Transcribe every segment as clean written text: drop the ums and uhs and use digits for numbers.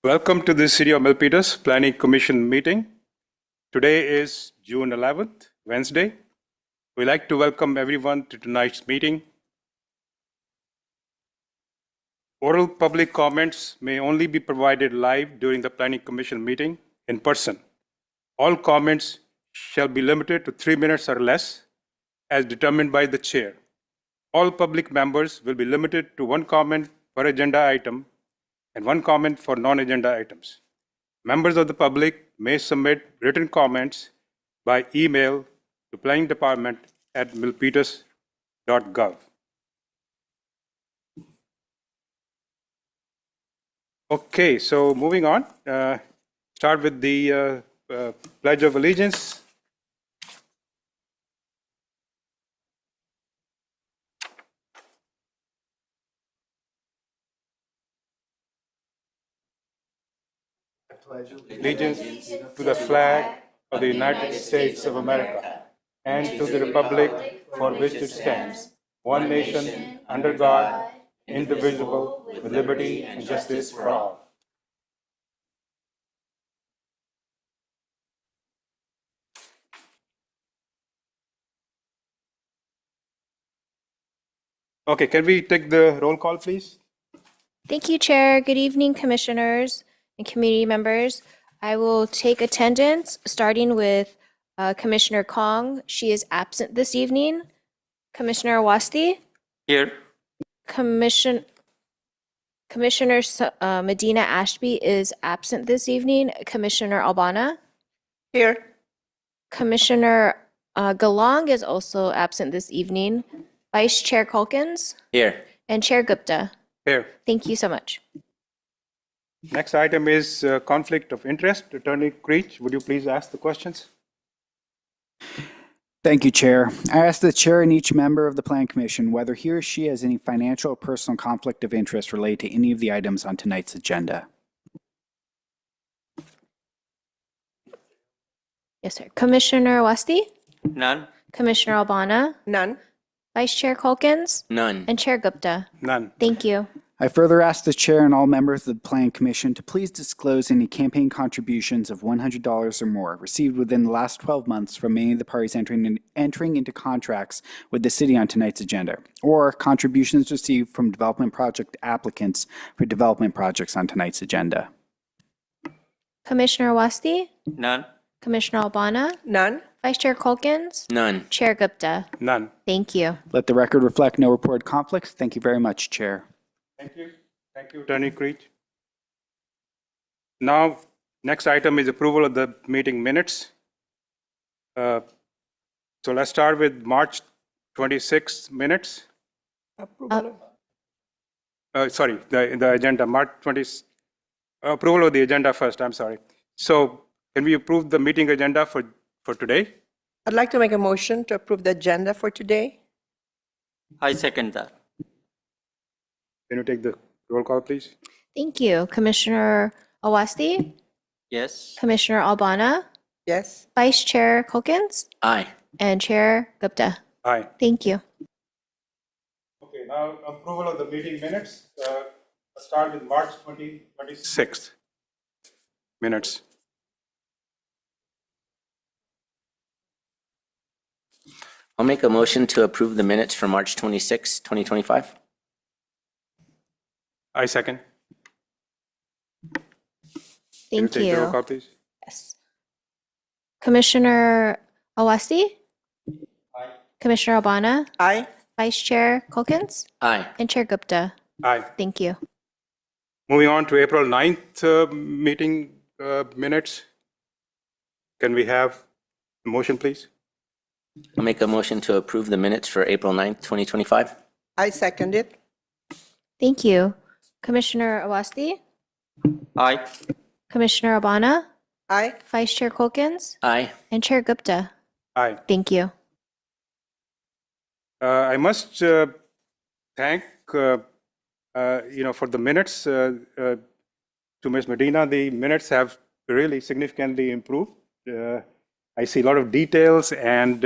Welcome to the City of Milpitas Planning Commission meeting. Today is June 11th, Wednesday. We'd like to welcome everyone to tonight's meeting. Oral public comments may only be provided live during the Planning Commission meeting in person. All comments shall be limited to 3 minutes or less, as determined by the chair. All public members will be limited to 1 comment per agenda item and 1 comment for non-agenda items. Members of the public may submit written comments by email to planningdepartment@milpitas.gov. Okay, so moving on, start with the Pledge of Allegiance. Allegiance to the flag of the United States of America and to the republic for which it stands, one nation, under God, indivisible, with liberty and justice for all. Okay, can we take the roll call, please? Thank you, Chair. Good evening, Commissioners and community members. I will take attendance, starting with Commissioner Kong. She is absent this evening. Commissioner Awasti. Here. Commissioner Medina Ashby is absent this evening. Commissioner Albana. Here. Commissioner Galang is also absent this evening. Vice Chair Calkins. Here. And Chair Gupta. Here. Thank you so much. Next item is conflict of interest. Attorney Creech, would you please ask the questions? Thank you, Chair. I ask the Chair and each member of the Plan Commission whether he or she has any financial or personal conflict of interest related to any of the items on tonight's agenda. Yes, sir. Commissioner Wasti? None. Commissioner Albana? None. Vice Chair Calkins? None. And Chair Gupta? None. Thank you. I further ask the Chair and all members of the Plan Commission to please disclose any campaign contributions of $100 or more received within the last 12 months from any of the parties entering into contracts with the City on tonight's agenda, or contributions received from development project applicants for development projects on tonight's agenda. Commissioner Wasti? None. Commissioner Albana? None. Vice Chair Calkins? None. Chair Gupta? None. Thank you. Let the record reflect no reported conflicts. Thank you very much, Chair. Thank you. Thank you, Attorney Creech. Now, next item is approval of the meeting minutes. So let's start with March 26th minutes. Sorry, the agenda, March 20th. Approval of the agenda first, I'm sorry. So can we approve the meeting agenda for today? I'd like to make a motion to approve the agenda for today. I second that. Can you take the roll call, please? Thank you. Commissioner Awasti? Yes. Commissioner Albana? Yes. Vice Chair Calkins? Aye. And Chair Gupta? Aye. Thank you. Okay, now approval of the meeting minutes. Let's start with March 26th minutes. I'll make a motion to approve the minutes for March 26, 2025. I second. Can Thank take the roll you. call, please? Yes. Commissioner Awasti? Aye. Commissioner Albana? Aye. Vice Chair Calkins? Aye. And Chair Gupta? Aye. Thank you. Moving on to April 9th meeting minutes. Can we have a motion, please? I'll make a motion to approve the minutes for April 9th, 2025. I second it. Thank you. Commissioner Awasti? Aye. Commissioner Albana? Aye. Vice Chair Calkins? Aye. And Chair Gupta? Aye. Thank you. I must thank, for the minutes to Ms. Medina. The minutes have really significantly improved. I see a lot of details and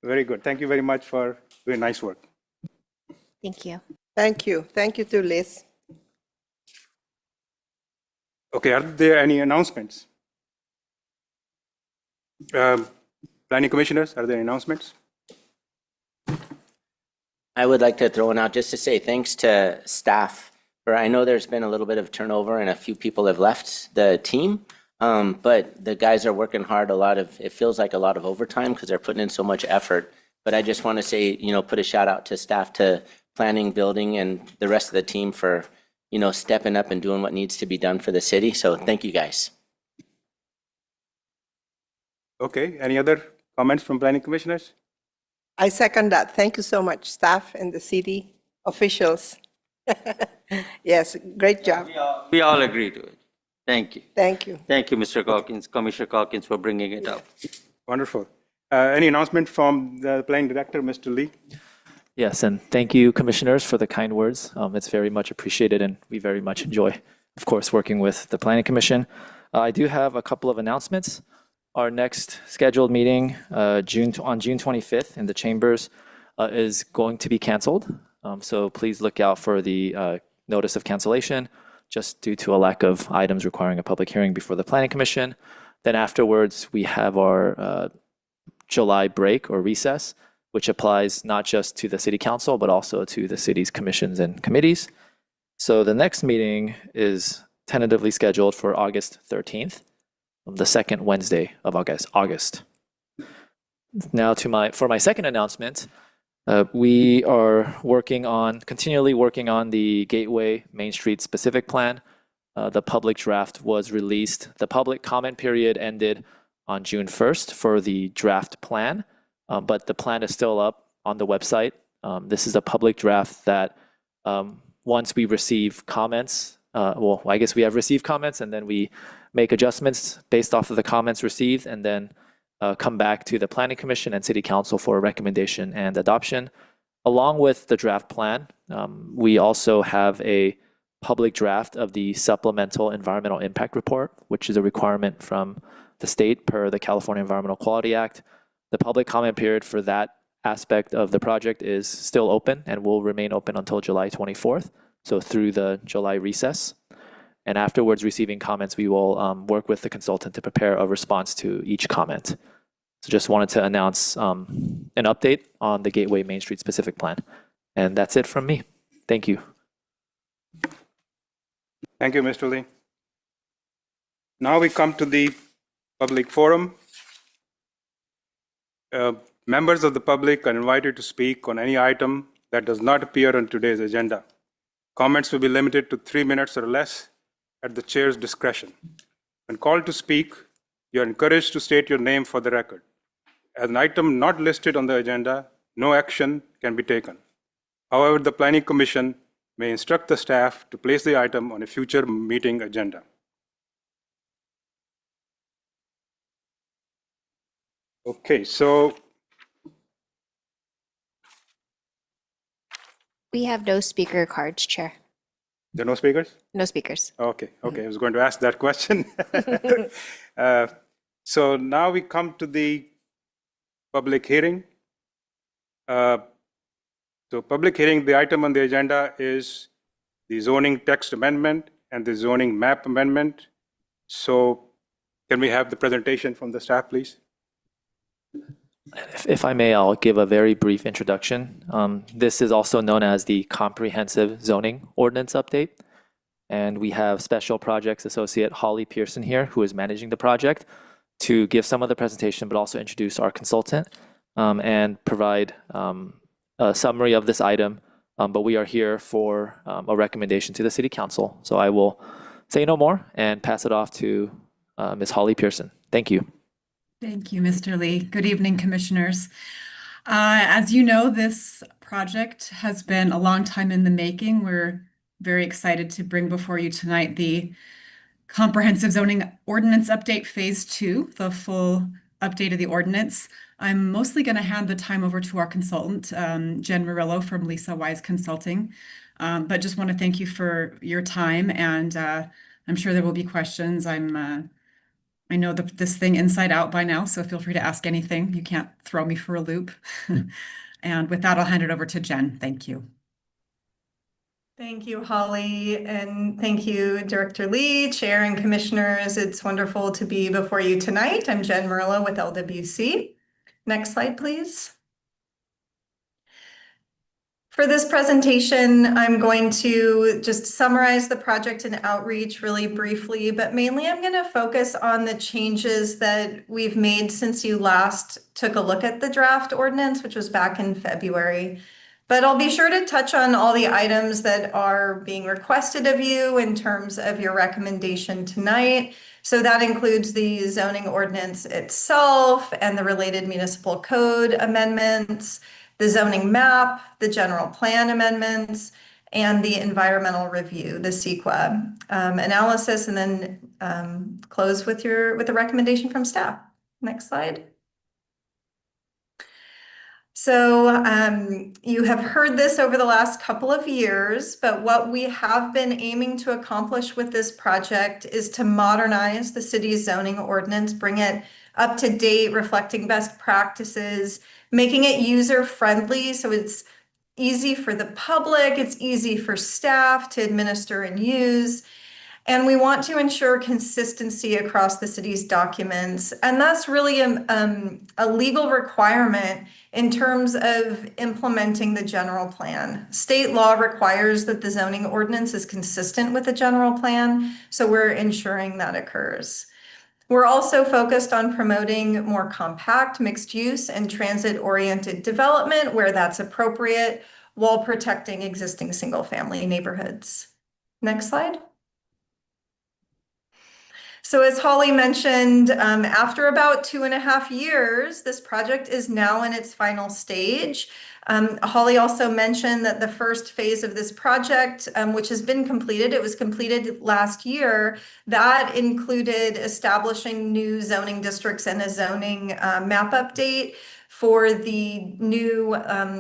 very good. Thank you very much for doing nice work. Thank you. Thank you. Thank you to Liz. Okay, are there any announcements? Planning commissioners, are there any announcements? I would like to throw one out just to say thanks to staff. I know there's been a little bit of turnover and a few people have left the team, but the guys are working hard. It feels like a lot of overtime because they're putting in so much effort. But I just want to say, put a shout out to staff, to planning, building, and the rest of the team for, stepping up and doing what needs to be done for the city. So thank you guys. Okay, any other comments from planning commissioners? I second that. Thank you so much, staff and the city officials. Yes, great job. We all agree to it. Thank you. Thank you. Thank you, Mr. Calkins, Commissioner Calkins, for bringing it up. Wonderful. Any announcement from the planning director, Mr. Lee? Yes, and thank you, commissioners, for the kind words. It's very much appreciated, and we very much enjoy, of course, working with the Planning Commission. I do have a couple of announcements. Our next scheduled meeting on June 25th in the chambers is going to be canceled. So please look out for the notice of cancellation, just due to a lack of items requiring a public hearing before the Planning Commission. Then afterwards, we have our July break or recess, which applies not just to the City Council, but also to the city's commissions and committees. So the next meeting is tentatively scheduled for August 13th, the second Wednesday of August. Now for my second announcement, we are continually working on the Gateway Main Street specific plan. The public draft was released. The public comment period ended on June 1st for the draft plan, but the plan is still up on the website. This is a public draft that once we receive comments, I guess we have received comments and then we make adjustments based off of the comments received and then come back to the Planning Commission and City Council for a recommendation and adoption. Along with the draft plan, we also have a public draft of the Supplemental Environmental Impact Report, which is a requirement from the state per the California Environmental Quality Act. The public comment period for that aspect of the project is still open and will remain open until July 24th, so through the July recess. And afterwards, receiving comments, we will work with the consultant to prepare a response to each comment. So just wanted to announce an update on the Gateway Main Street specific plan. And that's it from me. Thank you. Thank you, Mr. Lee. Now we come to the public forum. Members of the public are invited to speak on any item that does not appear on today's agenda. Comments will be limited to 3 minutes or less at the chair's discretion. When called to speak, you are encouraged to state your name for the record. As an item not listed on the agenda, no action can be taken. However, the Planning Commission may instruct the staff to place the item on a future meeting agenda. Okay, so We have no speaker cards, Chair. there are no speakers? No speakers. Okay, I was going to ask that question. So now we come to the public hearing. So public hearing, the item on the agenda is the zoning text amendment and the zoning map amendment. So can we have the presentation from the staff, please? If I may, I'll give a very brief introduction. This is also known as the Comprehensive Zoning Ordinance Update. And we have Special Projects Associate Holly Pearson here, who is managing the project, to give some of the presentation, but also introduce our consultant and provide a summary of this item. But we are here for a recommendation to the City Council. So I will say no more and pass it off to Ms. Holly Pearson. Thank you. Thank you, Mr. Lee. Good evening, commissioners. As you know, this project has been a long time in the making. We're very excited to bring before you tonight the Comprehensive Zoning Ordinance Update Phase 2, the full update of the ordinance. I'm mostly going to hand the time over to our consultant, Jen Murillo from Lisa Wise Consulting. But just want to thank you for your time, and I'm sure there will be questions. I know this thing inside out by now, so feel free to ask anything. You can't throw me for a loop. And with that, I'll hand it over to Jen. Thank you. Thank you, Holly, and thank you, Director Lee, Chair and Commissioners. It's wonderful to be before you tonight. I'm Jen Murillo with LWC. Next slide, please. For this presentation, I'm going to just summarize the project and outreach really briefly, but mainly I'm going to focus on the changes that we've made since you last took a look at the draft ordinance, which was back in February. But I'll be sure to touch on all the items that are being requested of you in terms of your recommendation tonight. So that includes the zoning ordinance itself and the related municipal code amendments, the zoning map, the general plan amendments, and the environmental review, the CEQA analysis, and then close with the recommendation from staff. Next slide. So you have heard this over the last couple of years, but what we have been aiming to accomplish with this project is to modernize the city's zoning ordinance, bring it up to date, reflecting best practices, making it user-friendly so it's easy for the public, it's easy for staff to administer and use. And we want to ensure consistency across the city's documents. And that's really a legal requirement in terms of implementing the general plan. State law requires that the zoning ordinance is consistent with the general plan, so we're ensuring that occurs. We're also focused on promoting more compact, mixed use, and transit-oriented development where that's appropriate, while protecting existing single-family neighborhoods. Next slide. So as Holly mentioned, after about 2.5 years, this project is now in its final stage. Holly also mentioned that the first phase of this project, which has been completed, it was completed last year, that included establishing new zoning districts and a zoning map update for the new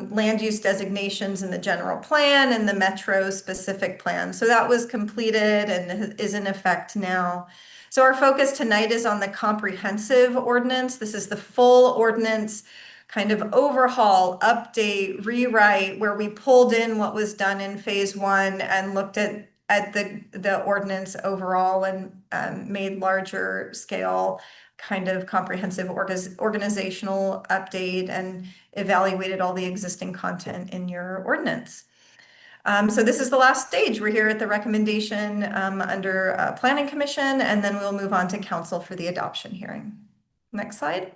land use designations in the general plan and the metro specific plan. So that was completed and is in effect now. So our focus tonight is on the comprehensive ordinance. This is the full ordinance kind of overhaul, update, rewrite, where we pulled in what was done in phase 1 and looked at the ordinance overall and made larger scale kind of comprehensive organizational update and evaluated all the existing content in your ordinance. So this is the last stage. We're here at the recommendation under Planning Commission, and then we'll move on to Council for the adoption hearing. Next slide.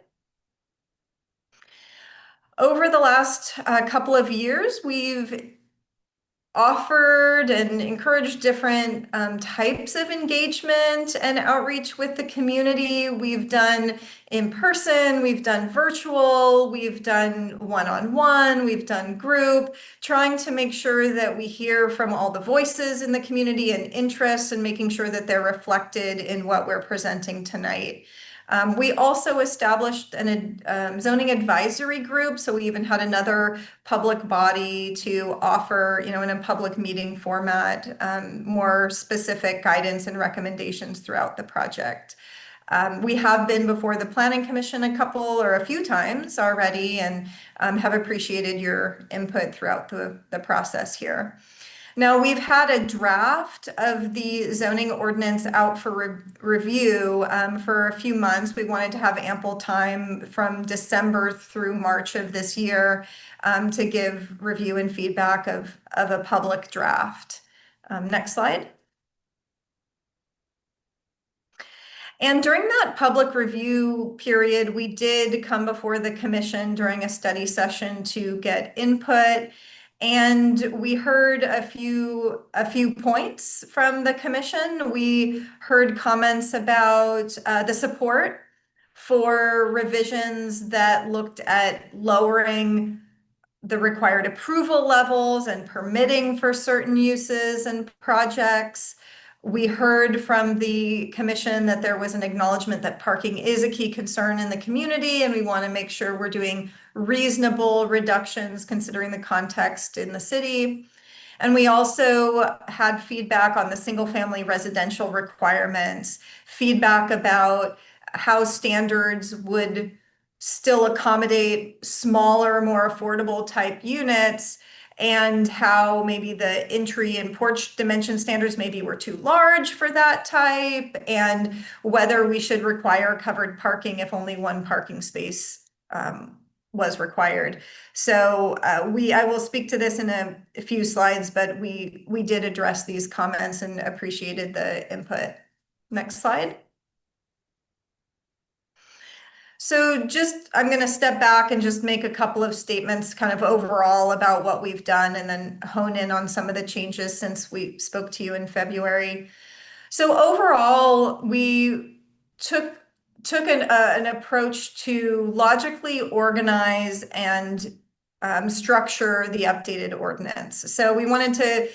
Over the last couple of years, we've offered and encouraged different types of engagement and outreach with the community. We've done in person, we've done virtual, we've done one-on-one, we've done group, trying to make sure that we hear from all the voices in the community and interests and making sure that they're reflected in what we're presenting tonight. We also established a zoning advisory group, so we even had another public body to offer, in a public meeting format, more specific guidance and recommendations throughout the project. We have been before the Planning Commission a few times already and have appreciated your input throughout the process here. Now, we've had a draft of the zoning ordinance out for review for a few months. We wanted to have ample time from December through March of this year to give review and feedback of a public draft. Next slide. And during that public review period, we did come before the commission during a study session to get input. And we heard a few points from the commission. We heard comments about the support for revisions that looked at lowering the required approval levels and permitting for certain uses and projects. We heard from the commission that there was an acknowledgement that parking is a key concern in the community, and we want to make sure we're doing reasonable reductions considering the context in the city. And we also had feedback on the single-family residential requirements, feedback about how standards would still accommodate smaller, more affordable type units, and how maybe the entry and porch dimension standards maybe were too large for that type, and whether we should require covered parking if only one parking space was required. So I will speak to this in a few slides, but we did address these comments and appreciated the input. Next slide. So I'm going to step back and just make a couple of statements kind of overall about what we've done and then hone in on some of the changes since we spoke to you in February. So overall, we took an approach to logically organize and structure the updated ordinance. So we wanted to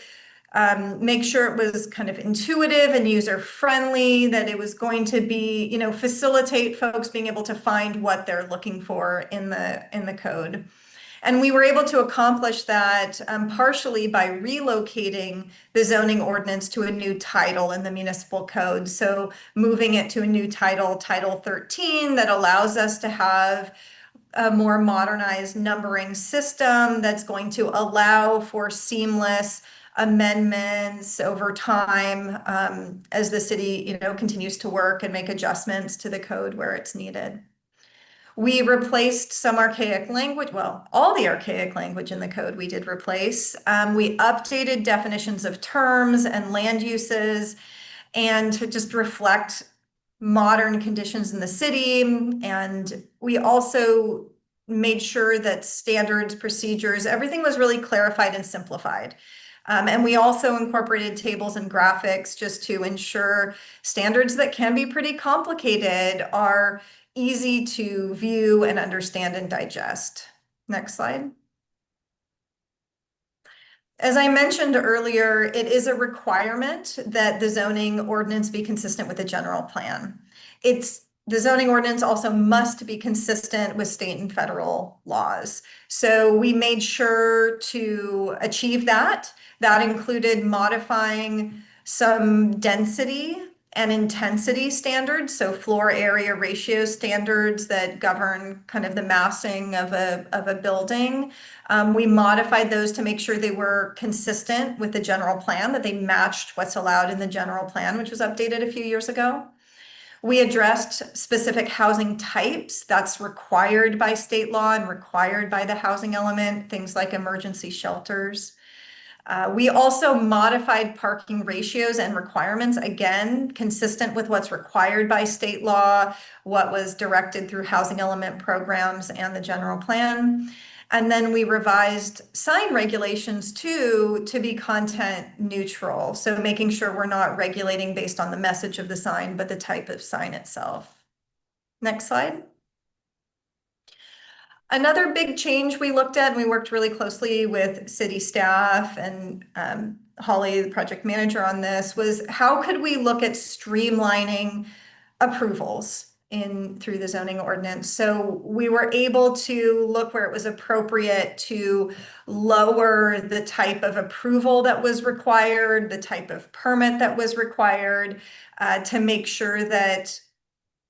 make sure it was kind of intuitive and user-friendly, that it was going to be, facilitate folks being able to find what they're looking for in the code. And we were able to accomplish that partially by relocating the zoning ordinance to a new title in the municipal code. So moving it to a new title, Title 13, that allows us to have a more modernized numbering system that's going to allow for seamless amendments over time as the city, continues to work and make adjustments to the code where it's needed. We replaced some archaic language, well, all the archaic language in the code we did replace. We updated definitions of terms and land uses and to just reflect modern conditions in the city. And we also made sure that standards, procedures, everything was really clarified and simplified. And we also incorporated tables and graphics just to ensure standards that can be pretty complicated are easy to view and understand and digest. Next slide. As I mentioned earlier, it is a requirement that the zoning ordinance be consistent with the general plan. The zoning ordinance also must be consistent with state and federal laws. So we made sure to achieve that. That included modifying some density and intensity standards, so floor area ratio standards that govern kind of the massing of a building. We modified those to make sure they were consistent with the general plan, that they matched what's allowed in the general plan, which was updated a few years ago. We addressed specific housing types that's required by state law and required by the housing element, things like emergency shelters. We also modified parking ratios and requirements, again, consistent with what's required by state law, what was directed through housing element programs and the general plan. And then we revised sign regulations too, to be content neutral. So making sure we're not regulating based on the message of the sign, but the type of sign itself. Next slide. Another big change we looked at, and we worked really closely with city staff and Holly, the project manager on this, was how could we look at streamlining approvals through the zoning ordinance. So we were able to look where it was appropriate to lower the type of approval that was required, the type of permit that was required, to make sure that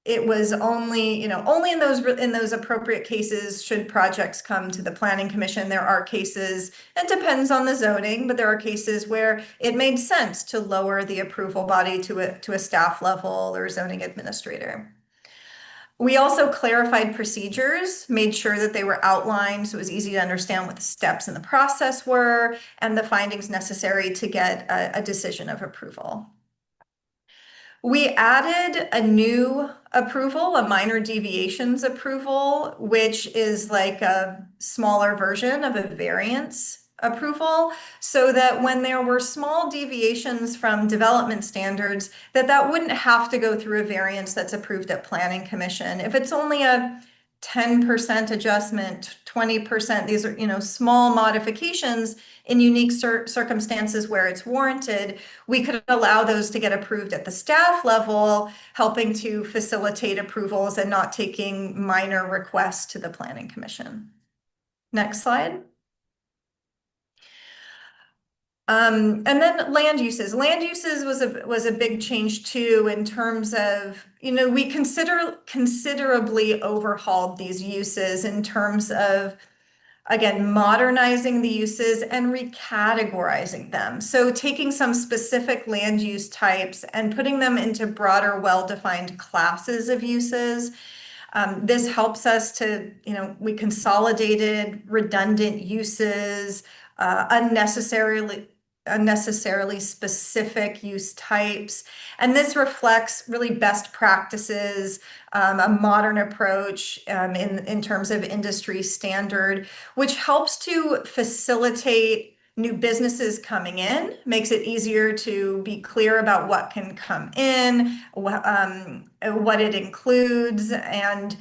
it was only in those appropriate cases should projects come to the Planning Commission. There are cases, it depends on the zoning, but there are cases where it made sense to lower the approval body to a staff level or zoning administrator. We also clarified procedures, made sure that they were outlined so it was easy to understand what the steps in the process were and the findings necessary to get a decision of approval. We added a new approval, a minor deviations approval, which is like a smaller version of a variance approval, so that when there were small deviations from development standards, that wouldn't have to go through a variance that's approved at Planning Commission. If it's only a 10% adjustment, 20%, these are, small modifications in unique circumstances where it's warranted, we could allow those to get approved at the staff level, helping to facilitate approvals and not taking minor requests to the Planning Commission. Next slide. And then land uses. Land uses was a big change too, in terms of, we considerably overhauled these uses in terms of again, modernizing the uses and recategorizing them. So taking some specific land use types and putting them into broader, well-defined classes of uses. This helps us to, we consolidated redundant uses, unnecessarily specific use types. And this reflects really best practices, a modern approach in terms of industry standard, which helps to facilitate new businesses coming in, makes it easier to be clear about what can come in, what it includes, and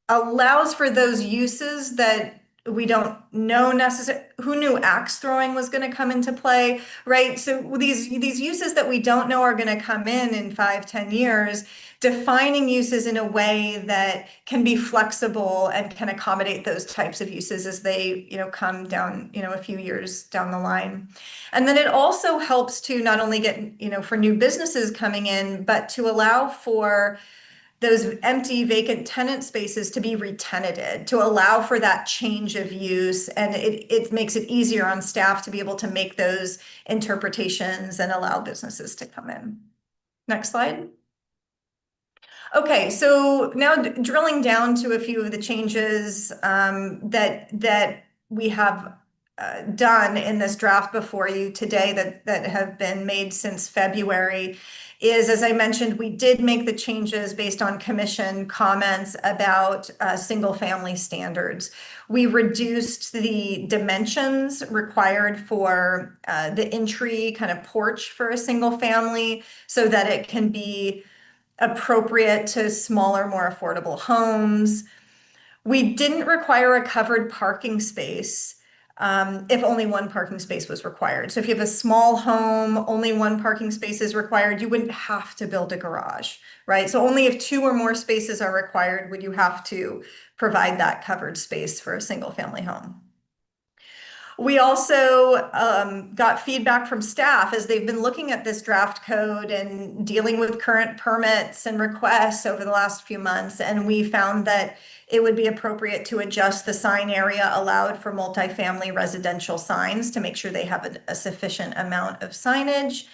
allows for those uses that we don't know necessarily. Who knew axe throwing was going to come into play, right? So these uses that we don't know are going to come in 5-10 years, defining uses in a way that can be flexible and can accommodate those types of uses as they, come down, a few years down the line. And then it also helps to not only get, for new businesses coming in, but to allow for those empty vacant tenant spaces to be re-tenanted, to allow for that change of use. And it makes it easier on staff to be able to make those interpretations and allow businesses to come in. Next slide. Okay, so now drilling down to a few of the changes that we have done in this draft before you today that have been made since February is, as I mentioned, we did make the changes based on commission comments about single family standards. We reduced the dimensions required for the entry kind of porch for a single family so that it can be appropriate to smaller, more affordable homes. We didn't require a covered parking space if only one parking space was required. So if you have a small home, only one parking space is required, you wouldn't have to build a garage, right? So only if 2 or more spaces are required would you have to provide that covered space for a single family home. We also got feedback from staff as they've been looking at this draft code and dealing with current permits and requests over the last few months. And we found that it would be appropriate to adjust the sign area allowed for multifamily residential signs to make sure they have a sufficient amount of signage.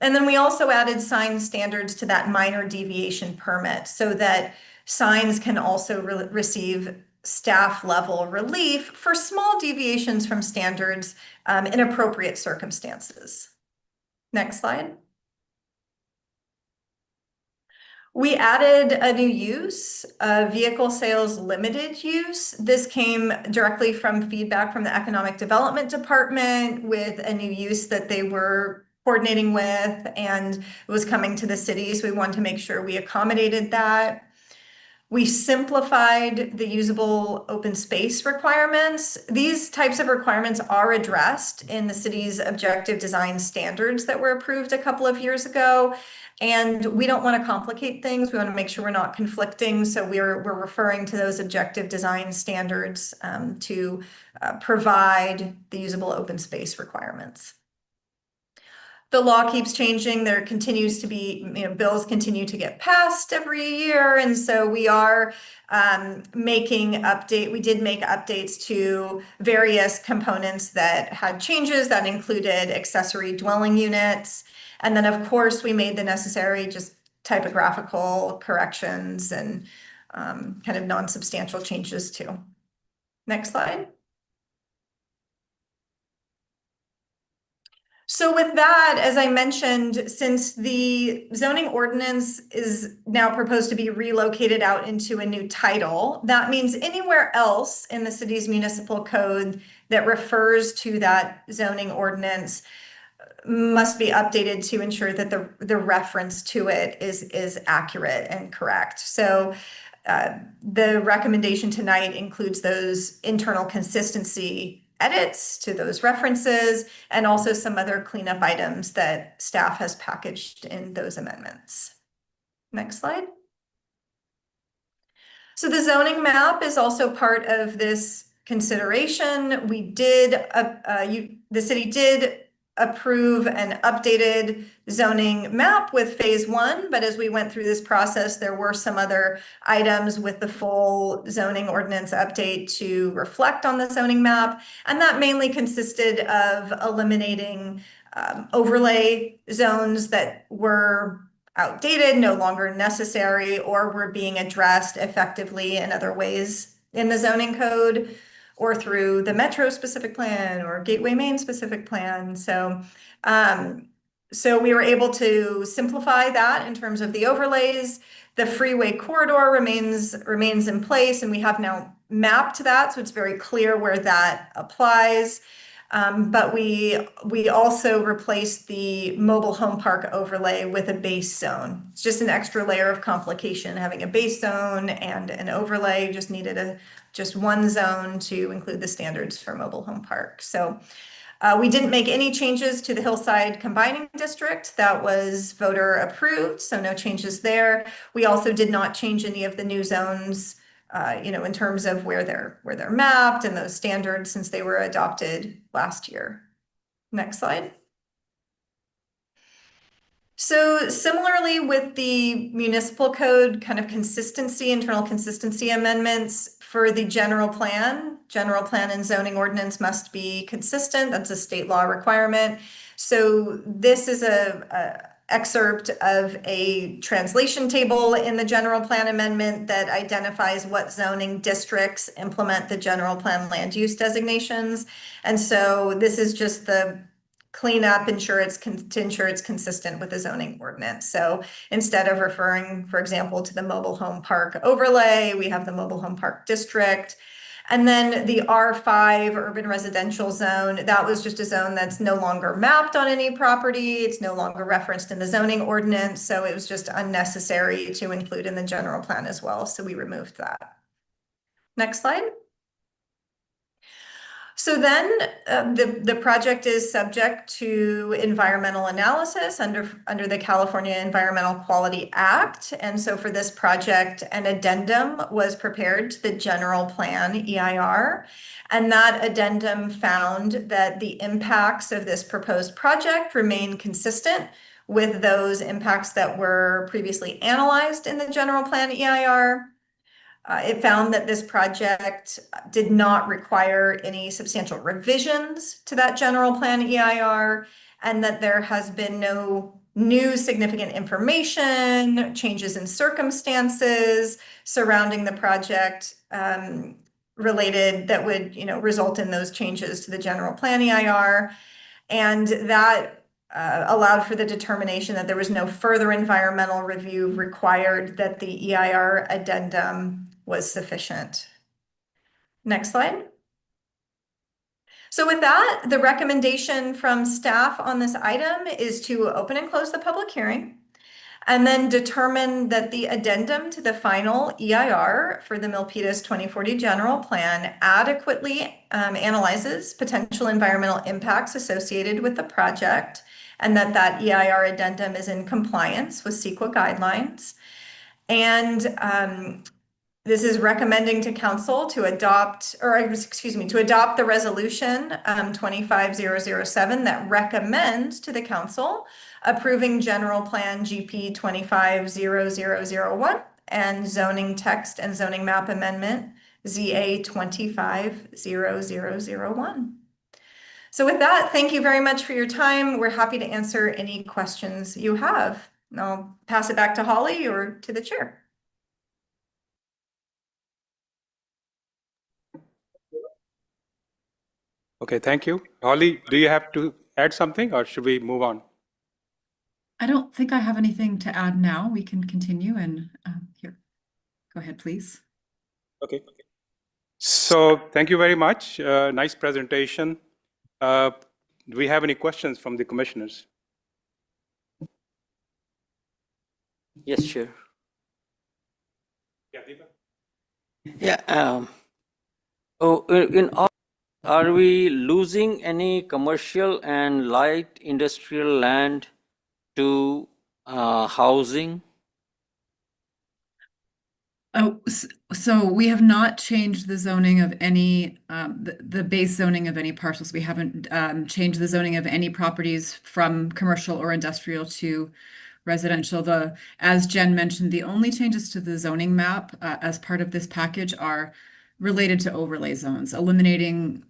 And then we also added sign standards to that minor deviation permit so that signs can also receive staff level relief for small deviations from standards in appropriate circumstances. Next slide. We added a new use, vehicle sales limited use. This came directly from feedback from the Economic Development Department with a new use that they were coordinating with and it was coming to the city. So we wanted to make sure we accommodated that. We simplified the usable open space requirements. These types of requirements are addressed in the city's objective design standards that were approved a couple of years ago. And we don't want to complicate things. We want to make sure we're not conflicting. So we're referring to those objective design standards to provide the usable open space requirements. The law keeps changing. There continues to be, bills continue to get passed every year. And so we are we did make updates to various components that had changes that included accessory dwelling units. And then of course we made the necessary just typographical corrections and kind of non-substantial changes too. Next slide. So with that, as I mentioned, since the zoning ordinance is now proposed to be relocated out into a new title, that means anywhere else in the city's municipal code that refers to that zoning ordinance must be updated to ensure that the reference to it is accurate and correct. So the recommendation tonight includes those internal consistency edits to those references and also some other cleanup items that staff has packaged in those amendments. Next slide. So the zoning map is also part of this consideration. We did, the city did approve an updated zoning map with phase one, but as we went through this process, there were some other items with the full zoning ordinance update to reflect on the zoning map. And that mainly consisted of eliminating overlay zones that were outdated, no longer necessary, or were being addressed effectively in other ways in the zoning code or through the Metro specific plan or Gateway Main specific plan. So, so we were able to simplify that in terms of the overlays. The freeway corridor remains in place, and we have now mapped that, so it's very clear where that applies. But we also replaced the mobile home park overlay with a base zone. It's just an extra layer of complication. Having a base zone and an overlay just needed just one zone to include the standards for mobile home park. So we didn't make any changes to the Hillside Combining District. That was voter approved, so no changes there. We also did not change any of the new zones, in terms of where they're mapped and those standards since they were adopted last year. Next slide. So similarly with the municipal code kind of consistency, internal consistency amendments for the general plan and zoning ordinance must be consistent. That's a state law requirement. So this is a excerpt of a translation table in the general plan amendment that identifies what zoning districts implement the general plan land use designations. And so this is just the clean up, to ensure it's consistent with the zoning ordinance. So instead of referring, for example, to the mobile home park overlay, we have the mobile home park district. And then the R5 urban residential zone, that was just a zone that's no longer mapped on any property. It's no longer referenced in the zoning ordinance. So it was just unnecessary to include in the general plan as well. So we removed that. Next slide. So then the project is subject to environmental analysis under the California Environmental Quality Act. And so for this project, an addendum was prepared to the general plan EIR. And that addendum found that the impacts of this proposed project remain consistent with those impacts that were previously analyzed in the general plan EIR. It found that this project did not require any substantial revisions to that general plan EIR, and that there has been no new significant information, changes in circumstances surrounding the project related that would, result in those changes to the general plan EIR. And that allowed for the determination that there was no further environmental review required, that the EIR addendum was sufficient. Next slide. So with that, the recommendation from staff on this item is to open and close the public hearing, and then determine that the addendum to the final EIR for the Milpitas 2040 general plan adequately analyzes potential environmental impacts associated with the project, and that EIR addendum is in compliance with CEQA guidelines. And this is recommending to council to adopt the resolution 25007 that recommends to the council approving general plan GP 250001 and zoning text and zoning map amendment ZA 250001. So with that, thank you very much for your time. We're happy to answer any questions you have. And I'll pass it back to Holly or to the chair. Okay, thank you. Holly, do you have to add something or should we move on? I don't think I have anything to add now. We can continue and here, go ahead, please. Okay. So thank you very much. Nice presentation. Do we have any questions from the commissioners? Yes, sure. Yeah, Deepak? Yeah. Are we losing any commercial and light industrial land to housing? Oh, so we have not changed the zoning of any, the base zoning of any parcels. We haven't changed the zoning of any properties from commercial or industrial to residential. As Jen mentioned, the only changes to the zoning map as part of this package are related to overlay zones, eliminating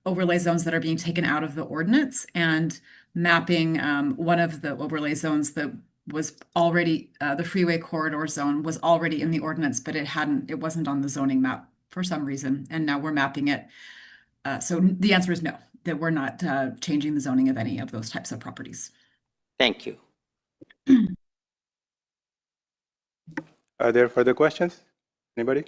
overlay zones that are being taken out of the ordinance and mapping one of the overlay zones that was already, the freeway corridor zone was already in the ordinance, but it wasn't on the zoning map for some reason, and now we're mapping it. So the answer is no, that we're not changing the zoning of any of those types of properties. Thank you. Are there further questions? Anybody?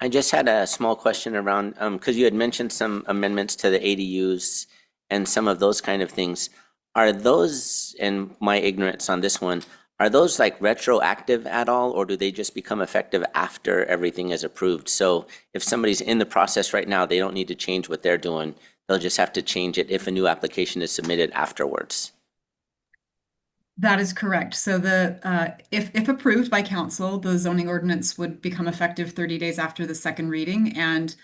I just had a small question around, because you had mentioned some amendments to the ADUs and some of those kind of things. Are those, and my ignorance on this one, are those like retroactive at all, or do they just become effective after everything is approved? So if somebody's in the process right now, they don't need to change what they're doing. They'll just have to change it if a new application is submitted afterwards. That is correct. So if approved by council, the zoning ordinance would become effective 30 days after the second reading. And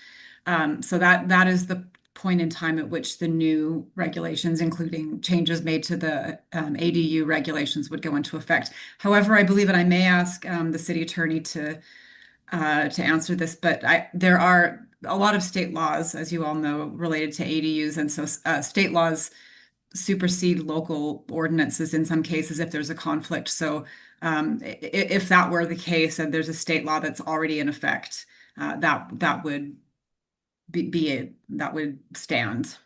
so that is the point in time at which the new regulations, including changes made to the ADU regulations, would go into effect. However, I believe, and I may ask the city attorney to answer this, but there are a lot of state laws, as you all know, related to ADUs. And so state laws supersede local ordinances in some cases if there's a conflict. So if that were the case and there's a state law that's already in effect, that would that would stand.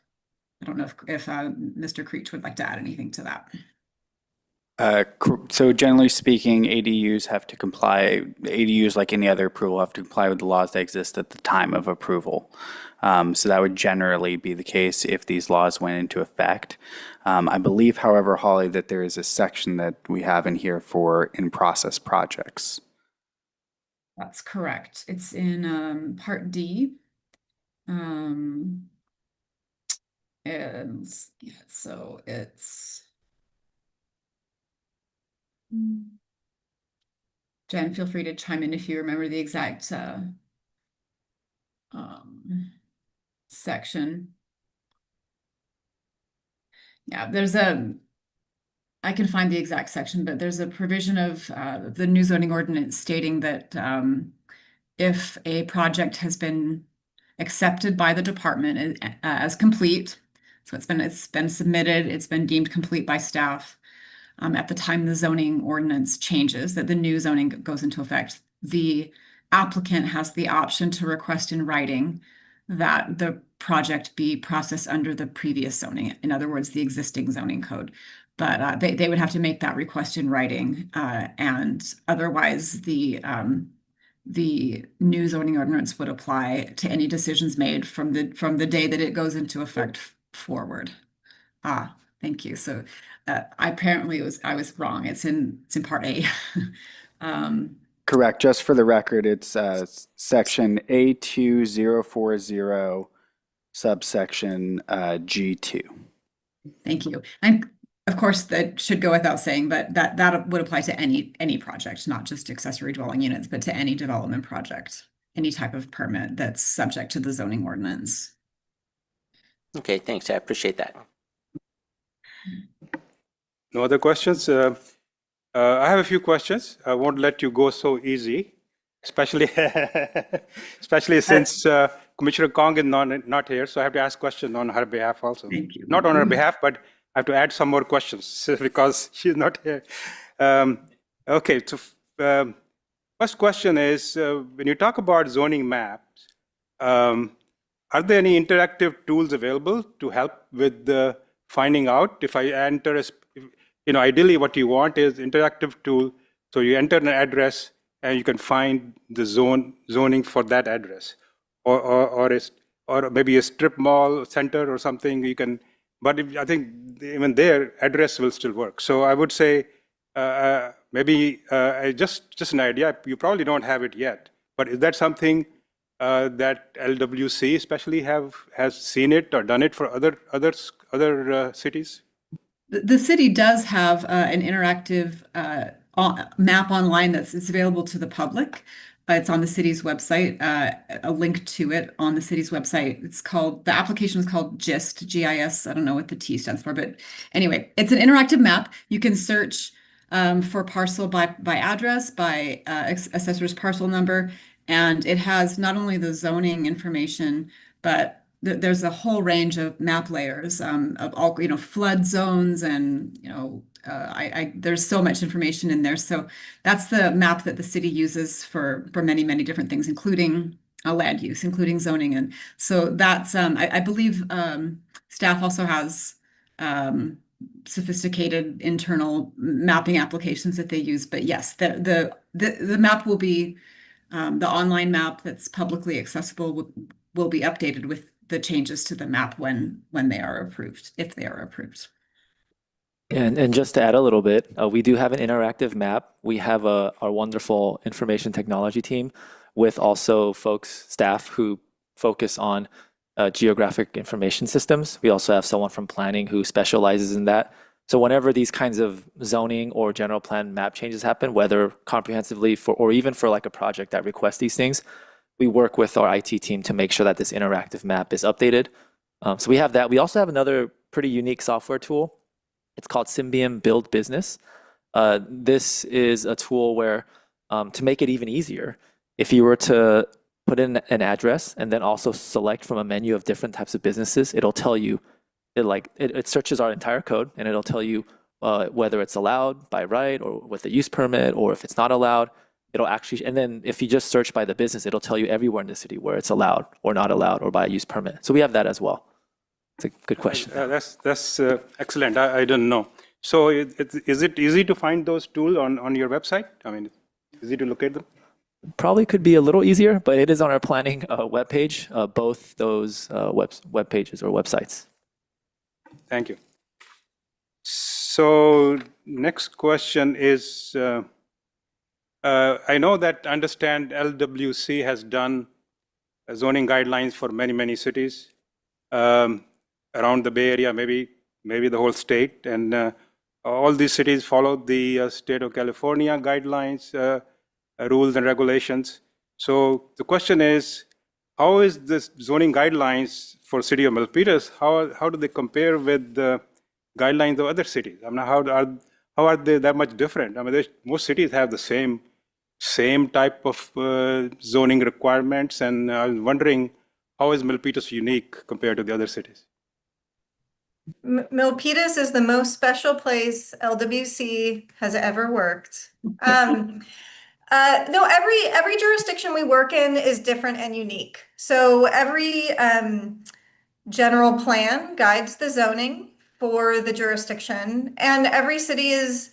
I don't know if Mr. Creech would like to add anything to that. So generally speaking, ADUs have to comply, ADUs like any other approval have to comply with the laws that exist at the time of approval. So that would generally be the case if these laws went into effect. I believe, however, Holly, that there is a section that we have in here for in-process projects. That's correct. It's in Part D. And yeah, so it's Jen, feel free to chime in if you remember the exact section. Yeah, I can find the exact section, but there's a provision of the new zoning ordinance stating that if a project has been accepted by the department as complete, so it's been submitted, it's been deemed complete by staff, at the time the zoning ordinance changes, that the new zoning goes into effect, the applicant has the option to request in writing that the project be processed under the previous zoning, in other words, the existing zoning code. But they would have to make that request in writing, and otherwise the new zoning ordinance would apply to any decisions made from the day that it goes into effect forward. Thank you. So apparently I was wrong. It's in Part A. Correct. Just for the record, it's section A2040, subsection G2. Thank you. And of course, that should go without saying, but that would apply to any project, not just accessory dwelling units, but to any development project, any type of permit that's subject to the zoning ordinance. Okay, thanks. I appreciate that. No other questions? I have a few questions. I won't let you go so easy, especially since Commissioner Kong is not here, so I have to ask questions on her behalf also. Thank you. Not on her behalf, but I have to add some more questions because she's not here. Okay, so first question is, when you talk about zoning maps, are there any interactive tools available to help with finding out if I enter ideally what you want is interactive tool. So you enter an address and you can find the zoning for that address, or maybe a strip mall center or something. You can, but I think even there address will still work. So I would say maybe just an idea. You probably don't have it yet, but is that something that LWC especially has seen it or done it for other cities? The city does have an interactive map online it's available to the public. It's on the city's website, a link to it on the city's website. The application is called GIST, GIS. I don't know what the T stands for, but anyway, it's an interactive map. You can search for parcel by address, by assessor's parcel number, and it has not only the zoning information, but there's a whole range of map layers of all, flood zones and, there's so much information in there. So that's the map that the city uses for many, many different things, including land use, including zoning. And so that's, I believe staff also has sophisticated internal mapping applications that they use. But yes, the map will be, the online map that's publicly accessible will be updated with the changes to the map when they are approved, if they are approved. And just to add a little bit, we do have an interactive map. We have our wonderful information technology team with also staff who focus on geographic information systems. We also have someone from planning who specializes in that. So whenever these kinds of zoning or general plan map changes happen, whether comprehensively or even for like a project that requests these things, we work with our IT team to make sure that this interactive map is updated. So we have that. We also have another pretty unique software tool. It's called Symbian Build Business. This is a tool where, to make it even easier, if you were to put in an address and then also select from a menu of different types of businesses, it'll tell you, it searches our entire code and it'll tell you whether it's allowed by right or with a use permit, or if it's not allowed. It'll actually, and then if you just search by the business, it'll tell you everywhere in the city where it's allowed or not allowed or by a use permit. So we have that as well. It's a good question. That's excellent. I didn't know. So is it easy to find those tools on your website? I mean, easy to locate them? Probably could be a little easier, but it is on our planning webpage, both those web pages or websites. Thank you. So next question is, I know that understand LWC has done zoning guidelines for many, many cities around the Bay Area, maybe the whole state. And all these cities followed the state of California guidelines, rules and regulations. So the question is, how is this zoning guidelines for city of Milpitas, how do they compare with the guidelines of other cities? I mean, how are they that much different? I mean, most cities have the same type of zoning requirements, and I was wondering, how is Milpitas unique compared to the other cities? Milpitas is the most special place LWC has ever worked. No, every jurisdiction we work in is different and unique. So every general plan guides the zoning for the jurisdiction, and every city is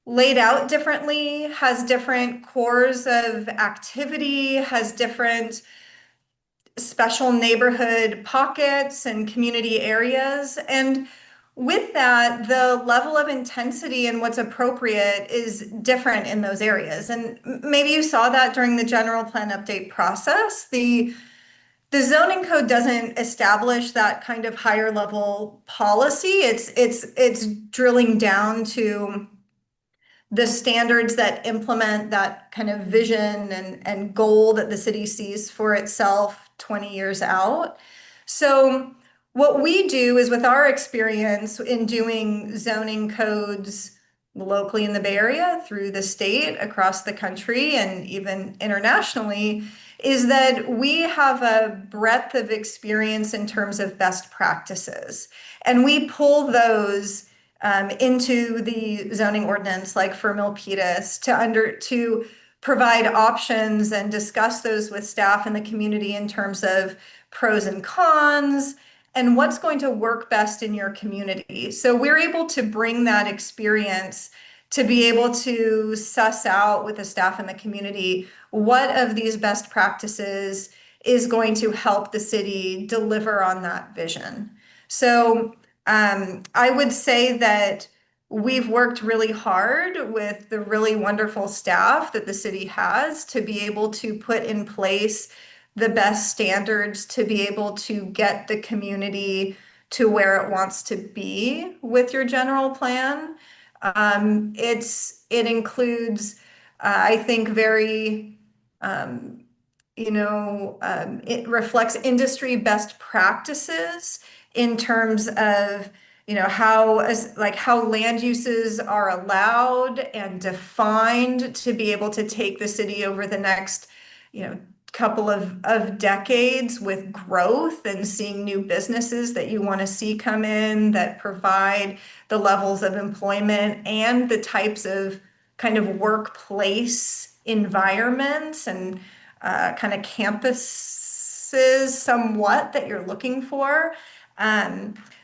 laid out differently, has different cores of activity, has different special neighborhood pockets and community areas. And with that, the level of intensity and what's appropriate is different in those areas. And maybe you saw that during the general plan update process. The zoning code doesn't establish that kind of higher level policy. It's drilling down to the standards that implement that kind of vision and goal that the city sees for itself 20 years out. So what we do is, with our experience in doing zoning codes locally in the Bay Area, through the state, across the country, and even internationally, is that we have a breadth of experience in terms of best practices. And we pull those into the zoning ordinance, like for Milpitas, to provide options and discuss those with staff and the community in terms of pros and cons and what's going to work best in your community. So we're able to bring that experience to be able to suss out with the staff and the community what of these best practices is going to help the city deliver on that vision. So I would say that we've worked really hard with the really wonderful staff that the city has to be able to put in place the best standards to be able to get the community to where it wants to be with your general plan. It includes, I think, very, it reflects industry best practices in terms of, how land uses are allowed and defined to be able to take the city over the next, couple of decades with growth and seeing new businesses that you want to see come in that provide the levels of employment and the types of kind of workplace environments and kind of campuses somewhat that you're looking for.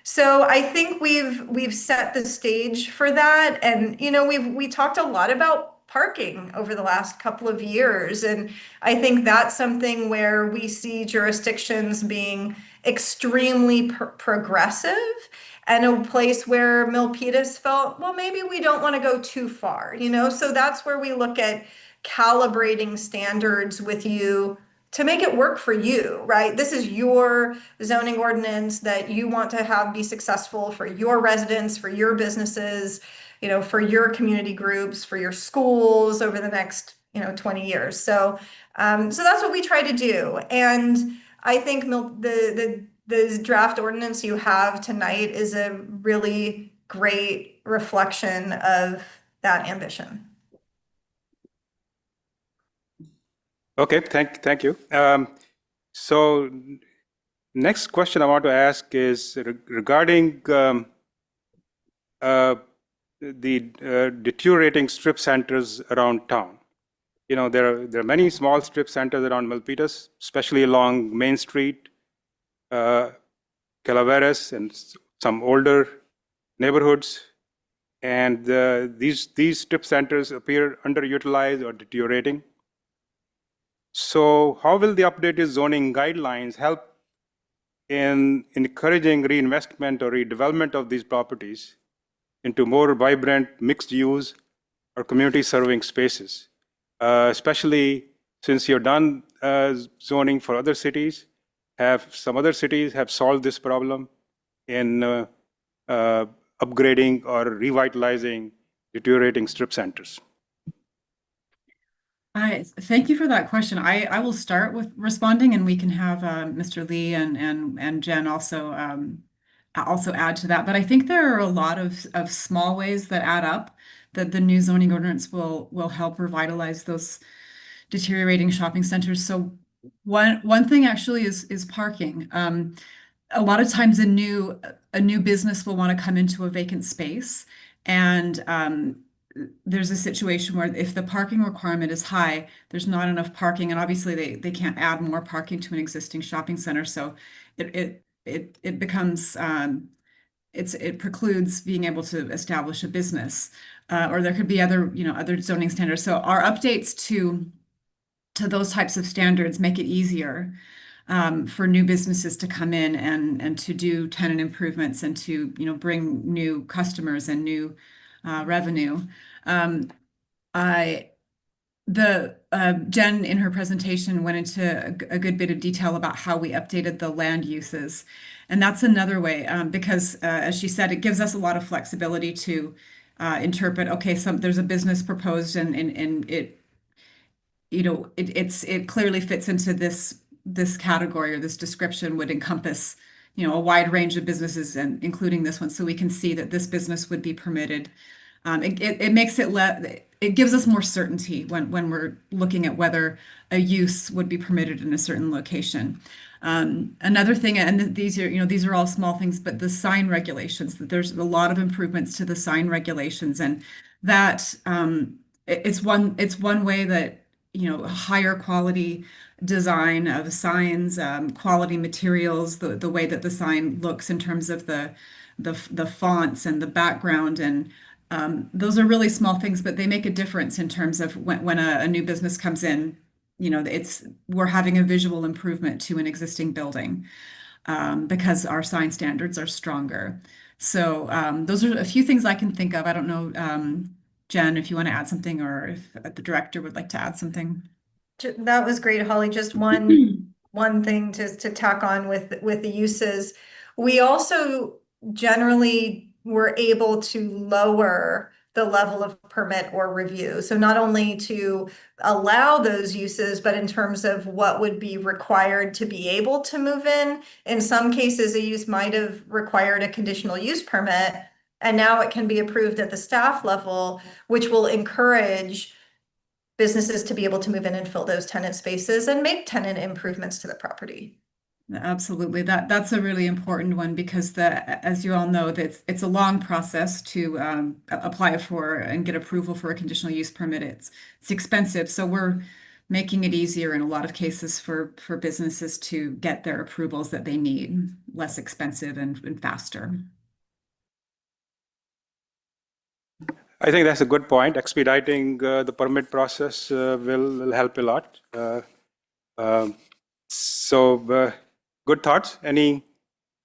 So I think we've set the stage for that, and we talked a lot about parking over the last couple of years, and I think that's something where we see jurisdictions being extremely progressive, and a place where Milpitas felt, well, maybe we don't want to go too far, so that's where we look at calibrating standards with you to make it work for you, right? This is your zoning ordinance that you want to have be successful for your residents, for your businesses, for your community groups, for your schools over the next, 20 years. So that's what we try to do. And I think the draft ordinance you have tonight is a really great reflection of that ambition. Okay, thank you. So next question I want to ask is regarding the deteriorating strip centers around town. There are many small strip centers around Milpitas, especially along Main Street, Calaveras, and some older neighborhoods. And these strip centers appear underutilized or deteriorating. So how will the updated zoning guidelines help in encouraging reinvestment or redevelopment of these properties into more vibrant mixed use or community serving spaces? Especially since you're done zoning for other cities, some other cities have solved this problem in upgrading or revitalizing deteriorating strip centers. Thank you for that question. I will start with responding, and we can have Mr. Lee and Jen also add to that. But I think there are a lot of small ways that add up that the new zoning ordinance will help revitalize those deteriorating shopping centers. So one thing actually is parking. A lot of times a new business will want to come into a vacant space, and there's a situation where if the parking requirement is high, there's not enough parking, and obviously they can't add more parking to an existing shopping center. So it becomes it precludes being able to establish a business, or there could be other zoning standards. So our updates to those types of standards make it easier for new businesses to come in and to do tenant improvements and to bring new customers and new revenue. Jen in her presentation went into a good bit of detail about how we updated the land uses, and that's another way because as she said, it gives us a lot of flexibility to interpret. Okay, there's a business proposed and it it clearly fits into this category, or this description would encompass a wide range of businesses, and including this one, so we can see that this business would be permitted. It makes it gives us more certainty when we're looking at whether a use would be permitted in a certain location. Another thing, and these are all small things, but the sign regulations, that there's a lot of improvements to the sign regulations, and that it's one way that higher quality design of signs, quality materials, the way that the sign looks in terms of the fonts and the background, and those are really small things, but they make a difference in terms of when a new business comes in. We're having a visual improvement to an existing building because our sign standards are stronger. So those are a few things I can think of. I don't know, Jen, if you want to add something, or if the director would like to add something. That was great, Holly. Just one thing to tack on with the uses. We also generally were able to lower the level of permit or review. So not only to allow those uses, but in terms of what would be required to be able to move in. In some cases, a use might have required a conditional use permit, and now it can be approved at the staff level, which will encourage businesses to be able to move in and fill those tenant spaces and make tenant improvements to the property. Absolutely. That's a really important one because as you all know, it's a long process to apply for and get approval for a conditional use permit. It's expensive. So we're making it easier in a lot of cases for businesses to get their approvals that they need, less expensive and faster. I think that's a good point. Expediting the permit process will help a lot. Good thoughts. Any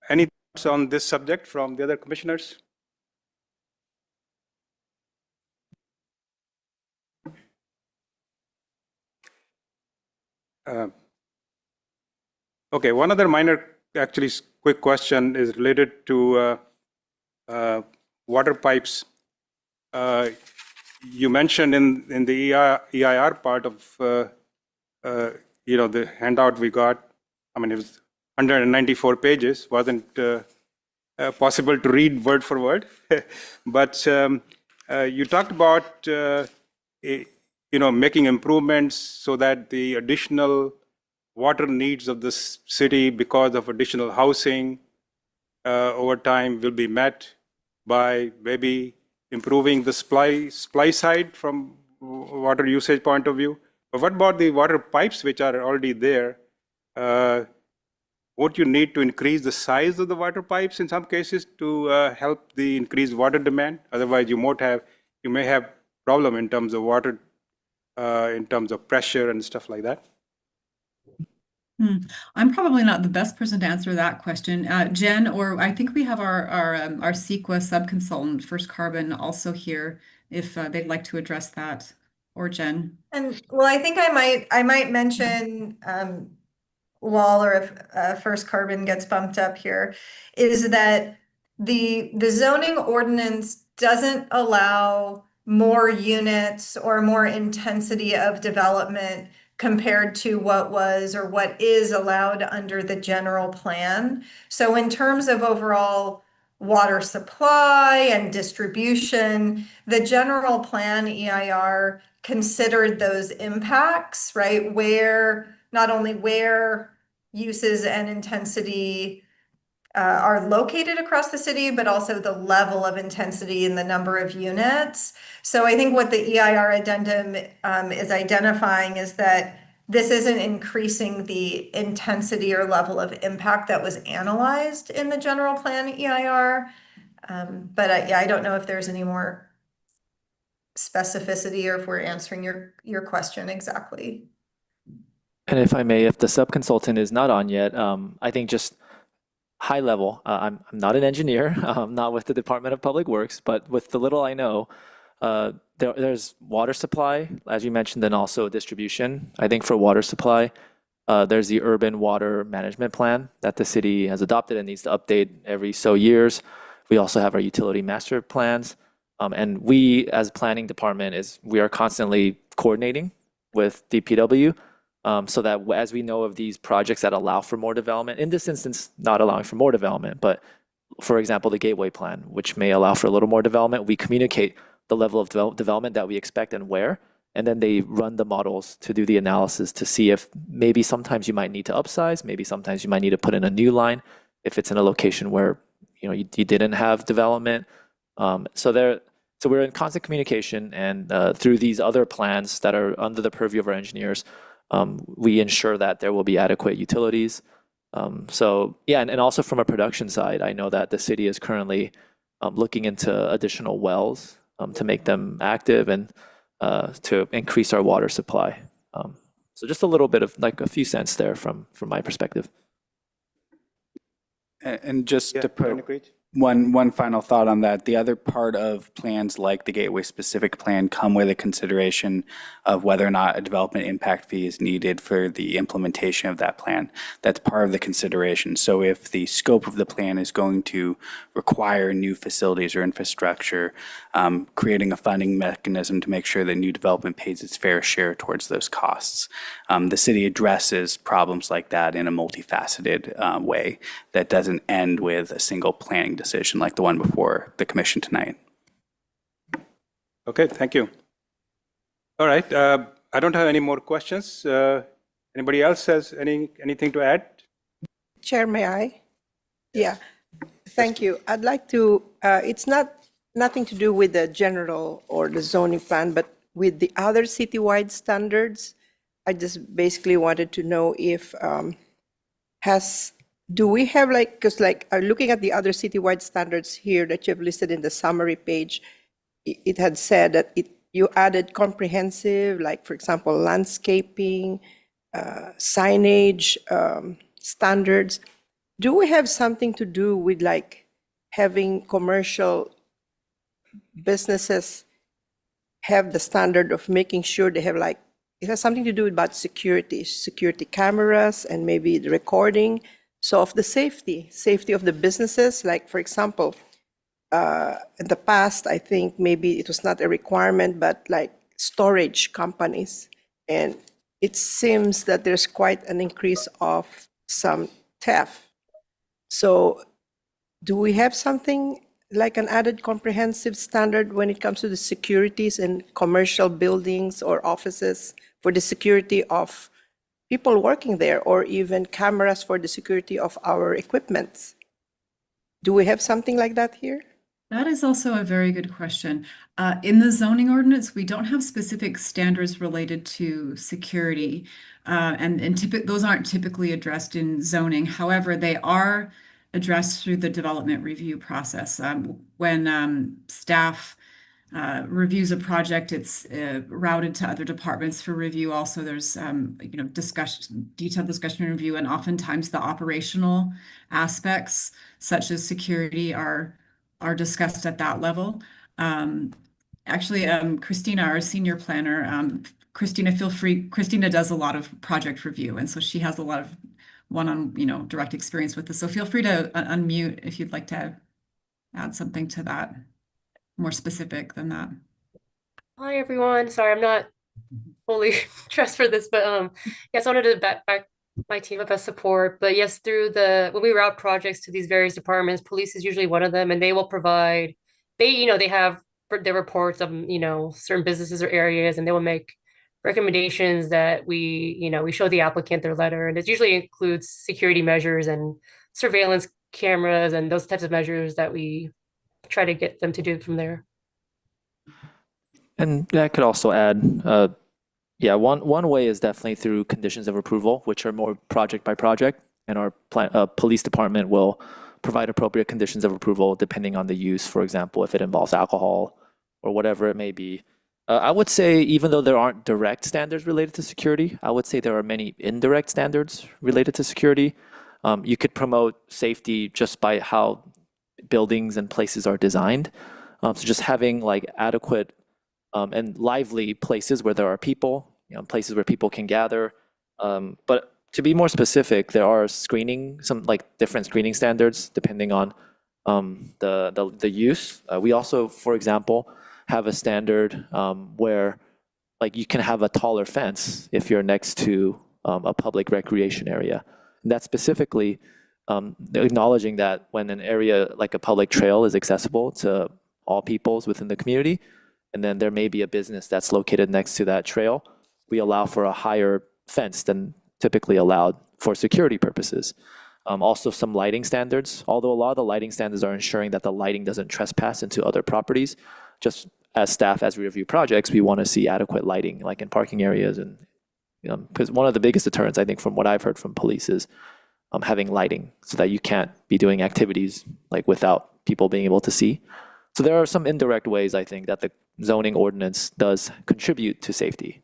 thoughts on this subject from the other commissioners? Okay, one other minor, actually quick question is related to water pipes. You mentioned in the EIR part of the handout we got. I mean, it was 194 pages. Wasn't possible to read word for word, but you talked about making improvements so that the additional water needs of the city because of additional housing over time will be met by maybe improving the supply side from water usage point of view. But what about the water pipes which are already there? Would you need to increase the size of the water pipes in some cases to help the increased water demand? Otherwise, you may have problem in terms of water, in terms of pressure and stuff like that. I'm probably not the best person to answer that question. Jen, or I think we have our CEQA subconsultant, First Carbon, also here if they'd like to address that, or Jen. And well, I think I might mention while or if First Carbon gets bumped up here, is that the zoning ordinance doesn't allow more units or more intensity of development compared to what was or what is allowed under the general plan. So in terms of overall water supply and distribution, the general plan EIR considered those impacts, right? Where not only where uses and intensity are located across the city, but also the level of intensity and the number of units. So I think what the EIR addendum is identifying is that this isn't increasing the intensity or level of impact that was analyzed in the general plan EIR. But I don't know if there's any more specificity or if we're answering your question exactly. And if I may, if the subconsultant is not on yet, I think just high level, I'm not an engineer, not with the Department of Public Works, but with the little I know, there's water supply, as you mentioned, and also distribution. I think for water supply, there's the urban water management plan that the city has adopted and needs to update every so years. We also have our utility master plans. And we, as planning department, we are constantly coordinating with DPW so that as we know of these projects that allow for more development, in this instance, not allowing for more development, but for example, the Gateway Plan, which may allow for a little more development, we communicate the level of development that we expect and where, and then they run the models to do the analysis to see if maybe sometimes you might need to upsize, maybe sometimes you might need to put in a new line if it's in a location where you didn't have development. So we're in constant communication, and through these other plans that are under the purview of our engineers, we ensure that there will be adequate utilities. So yeah, and also from a production side, I know that the city is currently looking into additional wells to make them active and to increase our water supply. So just a little bit of like a few cents there from my perspective. And just to put One final thought on that. The other part of plans like the Gateway specific plan come with a consideration of whether or not a development impact fee is needed for the implementation of that plan. That's part of the consideration. So if the scope of the plan is going to require new facilities or infrastructure, creating a funding mechanism to make sure that new development pays its fair share towards those costs. The city addresses problems like that in a multifaceted way that doesn't end with a single planning decision like the one before the commission tonight. Okay, thank you. All right, I don't have any more questions. Anybody else has anything to add? Chair, may I? Yeah, thank you. I'd like to, it's nothing to do with the general or the zoning plan, but with the other citywide standards. I just basically wanted to know if do we have because looking at the other citywide standards here that you have listed in the summary page, it had said that you added comprehensive, like for example, landscaping, signage standards. Do we have something to do with having commercial businesses have the standard of making sure they have it has something to do about security cameras and maybe the recording. So of the safety of the businesses, like for example, in the past, I think maybe it was not a requirement, but like storage companies. And it seems that there's quite an increase of some theft. So do we have something like an added comprehensive standard when it comes to the securities in commercial buildings or offices for the security of people working there, or even cameras for the security of our equipment? Do we have something like that here? That is also a very good question. In the zoning ordinance, we don't have specific standards related to security, and those aren't typically addressed in zoning. However, they are addressed through the development review process. When staff reviews a project, it's routed to other departments for review. Also, there's detailed discussion and review, and oftentimes the operational aspects, such as security, are discussed at that level. Actually, Christina, our senior planner, Christina, feel free. Christina does a lot of project review, and so she has a lot of direct experience with this. So feel free to unmute if you'd like to add something to that, more specific than that. Hi everyone. Sorry, I'm not fully dressed for this, but yes, I wanted to back my team up as support. But yes, when we route projects to these various departments, police is usually one of them, and they will provide they have their reports of certain businesses or areas, and they will make recommendations that we show the applicant their letter, and it usually includes security measures and surveillance cameras and those types of measures that we try to get them to do from there. And I could also add, one way is definitely through conditions of approval, which are more project by project, and our police department will provide appropriate conditions of approval depending on the use. For example, if it involves alcohol or whatever it may be. I would say, even though there aren't direct standards related to security, I would say there are many indirect standards related to security. You could promote safety just by how buildings and places are designed. So just having adequate and lively places where there are people, places where people can gather. But to be more specific, there are some different screening standards depending on the use. We also, for example, have a standard where you can have a taller fence if you're next to a public recreation area. And that's specifically acknowledging that when an area like a public trail is accessible to all peoples within the community, and then there may be a business that's located next to that trail, we allow for a higher fence than typically allowed for security purposes. Also some lighting standards, although a lot of the lighting standards are ensuring that the lighting doesn't trespass into other properties. Just as staff, as we review projects, we want to see adequate lighting, like in parking areas. And because one of the biggest deterrents, I think, from what I've heard from police is having lighting so that you can't be doing activities without people being able to see. So there are some indirect ways, I think, that the zoning ordinance does contribute to safety,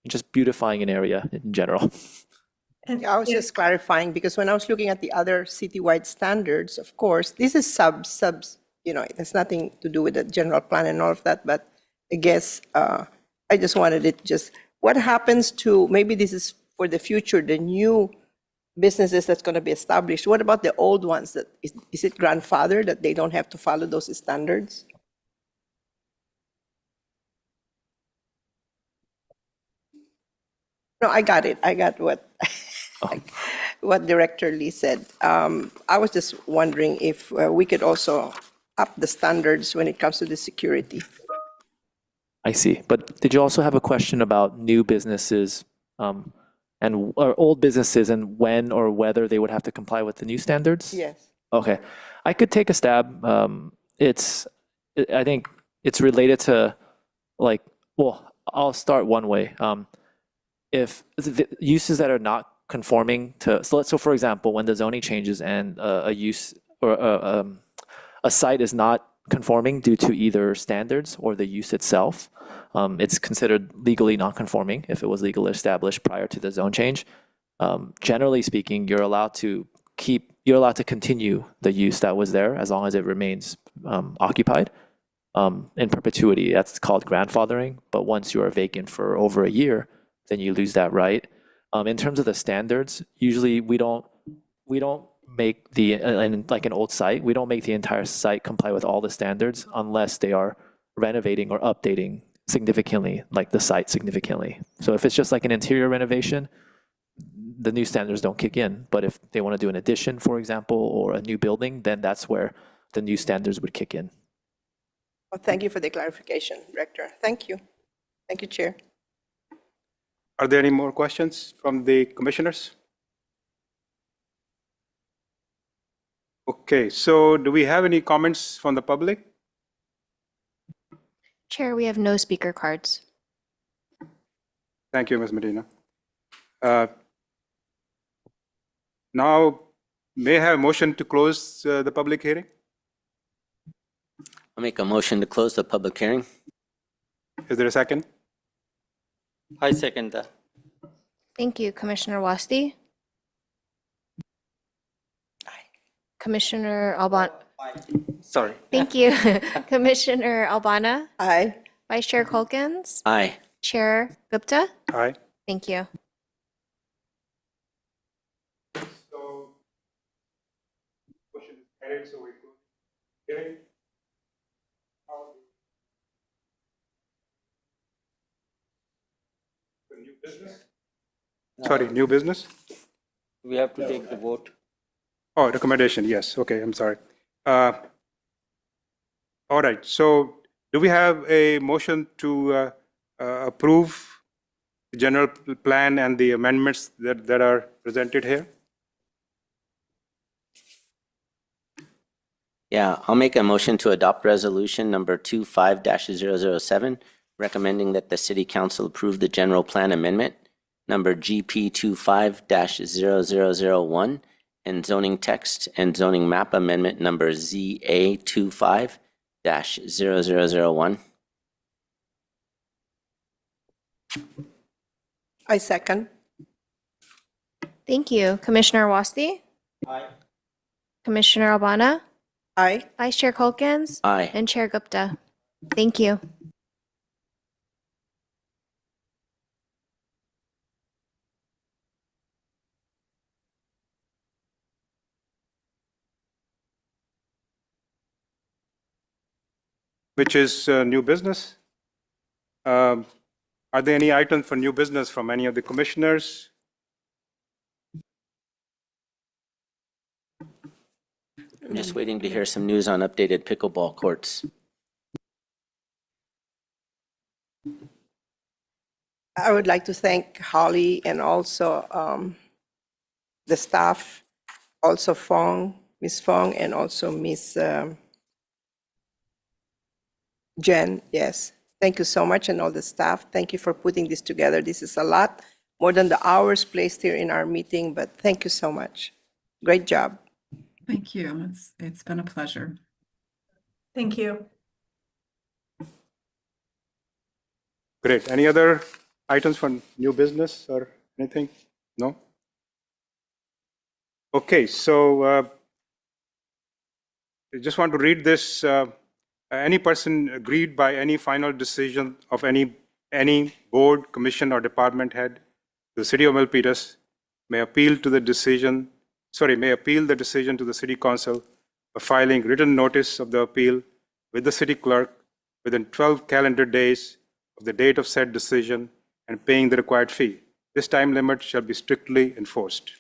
just beautifying an area in general. And I was yeah, just clarifying because when I was looking at the other citywide standards, of course, this is subs, it has nothing to do with the general plan and all of that, but I guess I just wanted it what happens to, maybe this is for the future, the new businesses that's going to be established. What about the old ones? Is it grandfather that they don't have to follow those standards? No, I got it. I got what what Director Lee said. I was just wondering if we could also up the standards when it comes to the security. I see. But did you also have a question about new businesses or old businesses and when or whether they would have to comply with the new standards? Yes. Okay. I could take a stab. I think it's related to I'll start one way. If the uses that are not conforming to, so for example, when the zoning changes and a use or a site is not conforming due to either standards or the use itself, it's considered legally non-conforming if it was legally established prior to the zone change. Generally speaking, you're allowed to continue the use that was there as long as it remains occupied in perpetuity. That's called grandfathering. But once you are vacant for over a year, then you lose that right. In terms of the standards, usually we don't make like an old site, we don't make the entire site comply with all the standards unless they are renovating or updating significantly, like the site significantly. So if it's just like an interior renovation, the new standards don't kick in. But if they want to do an addition, for example, or a new building, then that's where the new standards would kick in. Well, thank you for the clarification, Director. Thank you. Thank you, Chair. Are there any more questions from the commissioners? Okay, so do we have any comments from the public? Chair, we have no speaker cards. Thank you, Ms. Medina. Now, may I have a motion to close the public hearing? I'll make a motion to close the public hearing. Is there a second? I second that. Thank you, Commissioner Wasti. Commissioner Alban. Sorry. Thank you, Commissioner Albana. Aye. Vice Chair Colkins. Aye. Chair Gupta. Aye. Thank you. So, motion is carried, so we close the hearing. The new business? Sorry, new business? We have to take the vote. Oh, recommendation, yes. Okay, I'm sorry. All right, so do we have a motion to approve the general plan and the amendments that are presented here? Yeah, I'll make a motion to adopt resolution number 25-007, recommending that the city council approve the general plan amendment number GP 25-0001 and zoning text and zoning map amendment number ZA 25-0001. I second. Thank you, Commissioner Wasti. Aye. Commissioner Albana. Aye. Vice Chair Colkins. Aye. And Chair Gupta. Thank you. Which is new business. Are there any items for new business from any of the commissioners? I'm just waiting to hear some news on updated pickleball courts. I would like to thank Holly and also the staff, also Ms. Fong, and also Ms. Jen. Yes, thank you so much, and all the staff. Thank you for putting this together. This is a lot more than the hours placed here in our meeting, but thank you so much. Great job. Thank you. It's been a pleasure. thank you. Great. Any other items for new business or anything? No? Okay, so I just want to read this. Any person aggrieved by any final decision of any board, commission, or department head, the city of Milpitas may appeal the decision to the city council by filing written notice of the appeal with the city clerk within 12 calendar days of the date of said decision and paying the required fee. This time limit shall be strictly enforced.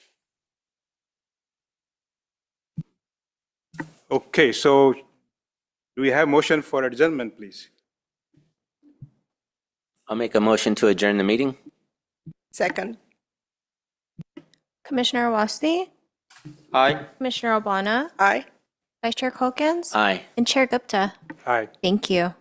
Okay, so do we have motion for adjournment, please? I'll make a motion to adjourn the meeting. Second. Commissioner Wasti, Aye. Commissioner Obana, Aye. Vice Chair Calkins, Aye. and Chair Gupta. Aye. Thank you.